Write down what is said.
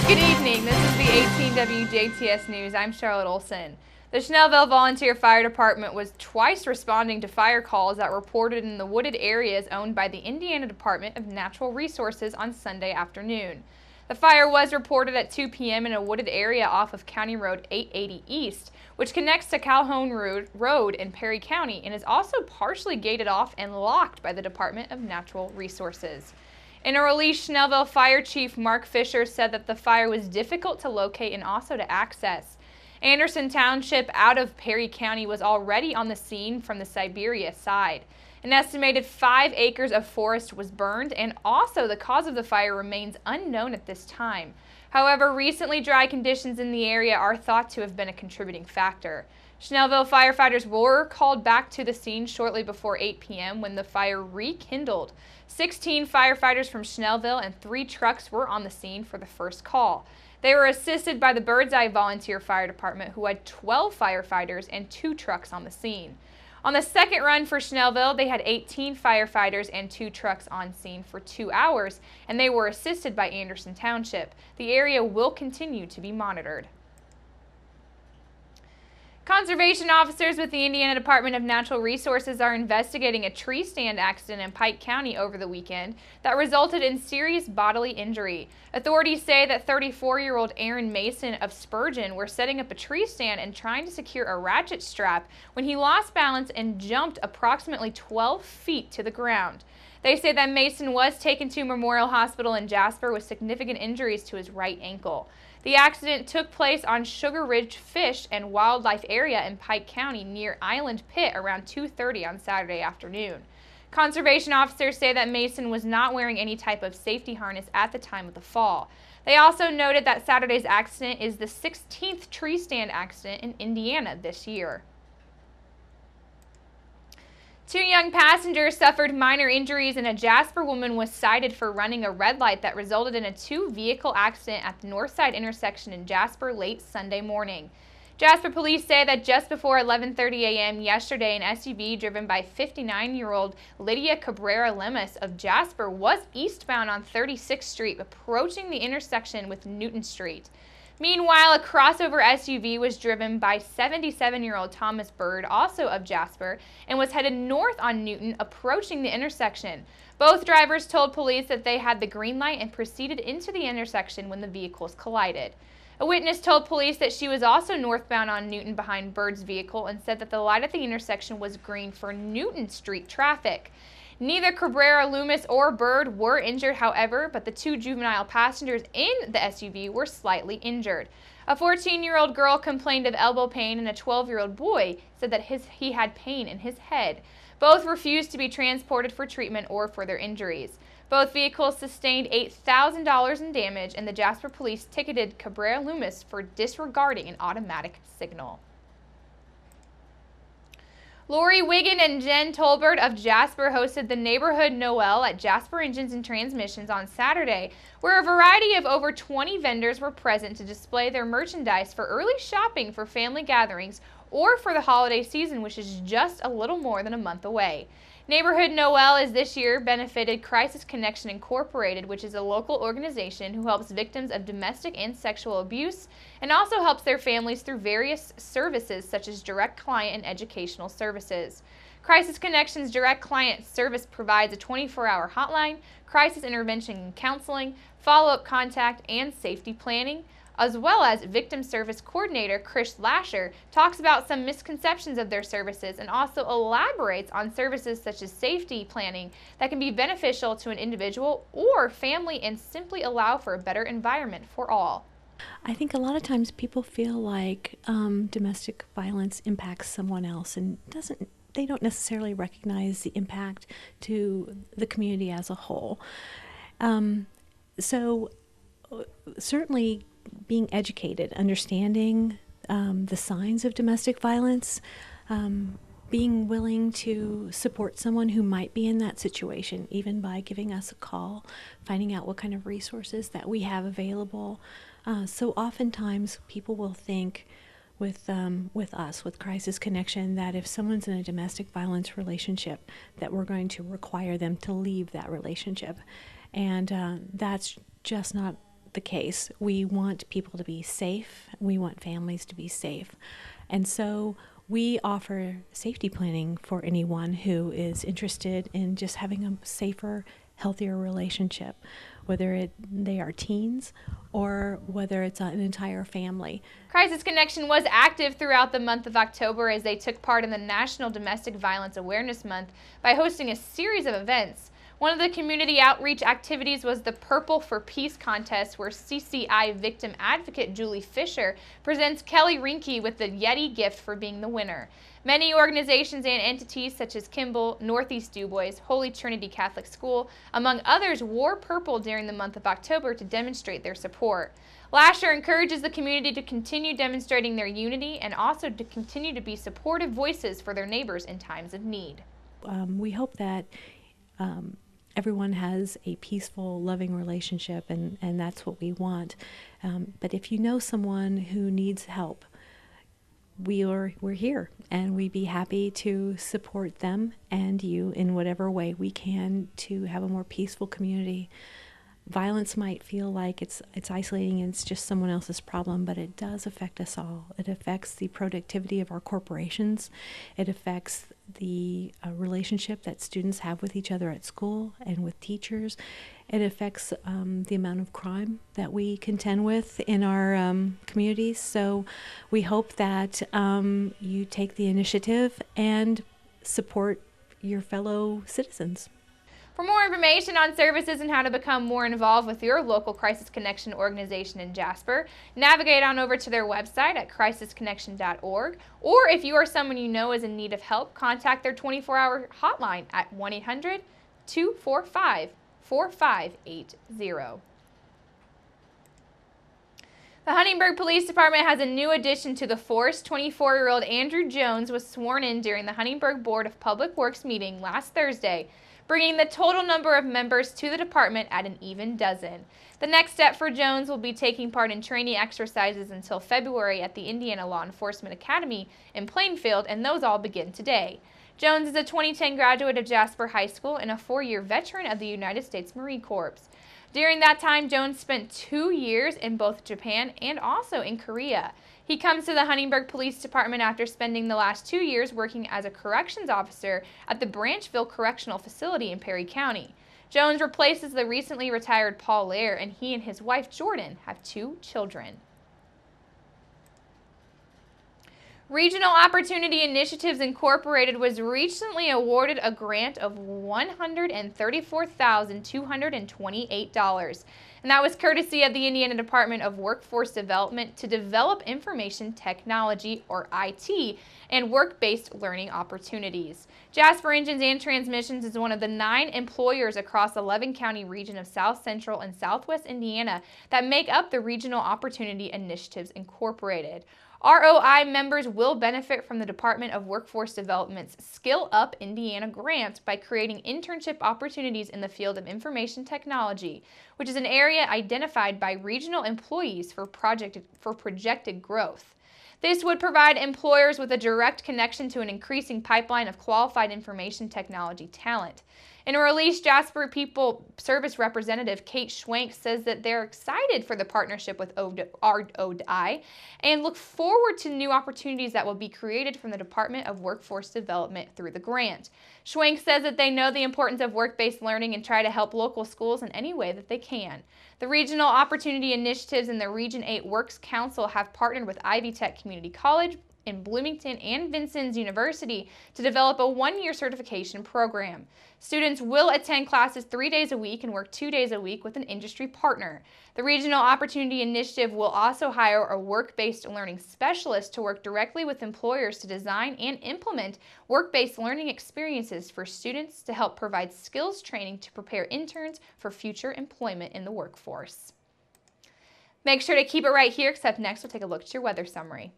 Good evening. This is the 18 WJTS News. I'm Charlotte Olson. The Schnellville Volunteer Fire Department was twice responding to fire calls that reported in the wooded areas owned by the Indiana Department of Natural Resources on Sunday afternoon. The fire was reported at 2 p.m. in a wooded area off of County Road 880 East, which connects to Calhoun Road in Perry County and is also partially gated off and locked by the Department of Natural Resources. In a release, Schnellville Fire Chief Mark Fisher said that the fire was difficult to locate and also to access. Anderson Township out of Perry County was already on the scene from the Siberia side. An estimated 5 acres of forest was burned, and also the cause of the fire remains unknown at this time. However, recently dry conditions in the area are thought to have been a contributing factor. Schnellville firefighters were called back to the scene shortly before 8 p.m. when the fire rekindled. 16 firefighters from Schnellville and 3 trucks were on the scene for the first call. They were assisted by the Birdseye Volunteer Fire Department, who had 12 firefighters and 2 trucks on the scene. On the second run for Schnellville, they had 18 firefighters and 2 trucks on scene for 2 hours, and they were assisted by Anderson Township. The area will continue to be monitored. Conservation officers with the Indiana Department of Natural Resources are investigating a tree stand accident in Pike County over the weekend that resulted in serious bodily injury. Authorities say that 34-year-old Aaron Mason of Spurgeon were setting up a tree stand and trying to secure a ratchet strap when he lost balance and jumped approximately 12 feet to the ground. They say that Mason was taken to Memorial Hospital in Jasper with significant injuries to his right ankle. The accident took place on Sugar Ridge Fish and Wildlife Area in Pike County near Island Pit around 2:30 on Saturday afternoon. Conservation officers say that Mason was not wearing any type of safety harness at the time of the fall. They also noted that Saturday's accident is the 16th tree stand accident in Indiana this year. 2 young passengers suffered minor injuries and a Jasper woman was cited for running a red light that resulted in a 2-vehicle accident at the Northside intersection in Jasper late Sunday morning. Jasper police say that just before 11:30 a.m. yesterday, an SUV driven by 59-year-old Lydia Cabrera Lemus of Jasper was eastbound on 36th Street, approaching the intersection with Newton Street. Meanwhile, a crossover SUV was driven by 77-year-old Thomas Bird, also of Jasper, and was headed north on Newton, approaching the intersection. Both drivers told police that they had the green light and proceeded into the intersection when the vehicles collided. A witness told police that she was also northbound on Newton behind Bird's vehicle and said that the light at the intersection was green for Newton Street traffic. Neither Cabrera, Loomis, or Bird were injured, however, but the 2 juvenile passengers in the SUV were slightly injured. A 14-year-old girl complained of elbow pain, and a 12-year-old boy said that he had pain in his head. Both refused to be transported for treatment or for their injuries. Both vehicles sustained $8,000 in damage, and the Jasper police ticketed Cabrera Loomis for disregarding an automatic signal. Lori Wiggin and Jen Tolbert of Jasper hosted the Neighborhood Noel at Jasper Engines and Transmissions on Saturday, where a variety of over 20 vendors were present to display their merchandise for early shopping for family gatherings or for the holiday season, which is just a little more than a month away. Neighborhood Noel is this year benefited Crisis Connection Incorporated, which is a local organization who helps victims of domestic and sexual abuse and also helps their families through various services such as direct client and educational services. Crisis Connection's direct client service provides a 24-hour hotline, crisis intervention and counseling, follow-up contact, and safety planning, as well as Victim Service Coordinator Chris Lasher talks about some misconceptions of their services and also elaborates on services such as safety planning that can be beneficial to an individual or family and simply allow for a better environment for all. I think a lot of times people feel like domestic violence impacts someone else and they don't necessarily recognize the impact to the community as a whole. So certainly being educated, understanding the signs of domestic violence, being willing to support someone who might be in that situation, even by giving us a call, finding out what kind of resources that we have available. So oftentimes people will think with us, with Crisis Connection, that if someone's in a domestic violence relationship, that we're going to require them to leave that relationship. And that's just not the case. We want people to be safe. We want families to be safe. And so we offer safety planning for anyone who is interested in just having a safer, healthier relationship, whether they are teens or whether it's an entire family. Crisis Connection was active throughout the month of October as they took part in the National Domestic Violence Awareness Month by hosting a series of events. One of the community outreach activities was the Purple for Peace contest, where CCI victim advocate Julie Fisher presents Kelly Rinke with the Yeti gift for being the winner. Many organizations and entities such as Kimball, Northeast DuBois, Holy Trinity Catholic School, among others, wore purple during the month of October to demonstrate their support. Lasher encourages the community to continue demonstrating their unity and also to continue to be supportive voices for their neighbors in times of need. We hope that everyone has a peaceful, loving relationship, and that's what we want. But if you know someone who needs help, we're here, and we'd be happy to support them and you in whatever way we can to have a more peaceful community. Violence might feel like it's isolating and it's just someone else's problem, but it does affect us all. It affects the productivity of our corporations. It affects the relationship that students have with each other at school and with teachers. It affects the amount of crime that we contend with in our communities. So we hope that you take the initiative and support your fellow citizens. For more information on services and how to become more involved with your local Crisis Connection organization in Jasper, navigate on over to their website at crisisconnection.org, or if you or someone you know is in need of help, contact their 24-hour hotline at 1-800-245-4580. The Huntingburg Police Department has a new addition to the force. 24-year-old Andrew Jones was sworn in during the Huntingburg Board of Public Works meeting last Thursday, bringing the total number of members to the department at an even dozen. The next step for Jones will be taking part in training exercises until February at the Indiana Law Enforcement Academy in Plainfield, and those all begin today. Jones is a 2010 graduate of Jasper High School and a 4-year veteran of the United States Marine Corps. During that time, Jones spent 2 years in both Japan and also in Korea. He comes to the Huntingburg Police Department after spending the last 2 years working as a corrections officer at the Branchville Correctional Facility in Perry County. Jones replaces the recently retired Paul Lair, and he and his wife Jordan have 2 children. Regional Opportunity Initiatives Incorporated was recently awarded a grant of $134,228, and that was courtesy of the Indiana Department of Workforce Development to develop information technology, or IT, and work-based learning opportunities. Jasper Engines and Transmissions is one of the 9 employers across 11-county region of South Central and Southwest Indiana that make up the Regional Opportunity Initiatives Incorporated. ROI members will benefit from the Department of Workforce Development's Skill Up Indiana grant by creating internship opportunities in the field of information technology, which is an area identified by regional employees for projected growth. This would provide employers with a direct connection to an increasing pipeline of qualified information technology talent. In a release, Jasper People Service Representative Kate Schwank says that they're excited for the partnership with ROI and look forward to new opportunities that will be created from the Department of Workforce Development through the grant. Schwank says that they know the importance of work-based learning and try to help local schools in any way that they can. The Regional Opportunity Initiatives and the Region 8 Works Council have partnered with Ivy Tech Community College in Bloomington and Vincennes University to develop a 1-year certification program. Students will attend classes 3 days a week and work 2 days a week with an industry partner. The Regional Opportunity Initiative will also hire a work-based learning specialist to work directly with employers to design and implement work-based learning experiences for students to help provide skills training to prepare interns for future employment in the workforce. Make sure to keep it right here, because up next we'll take a look at your weather summary.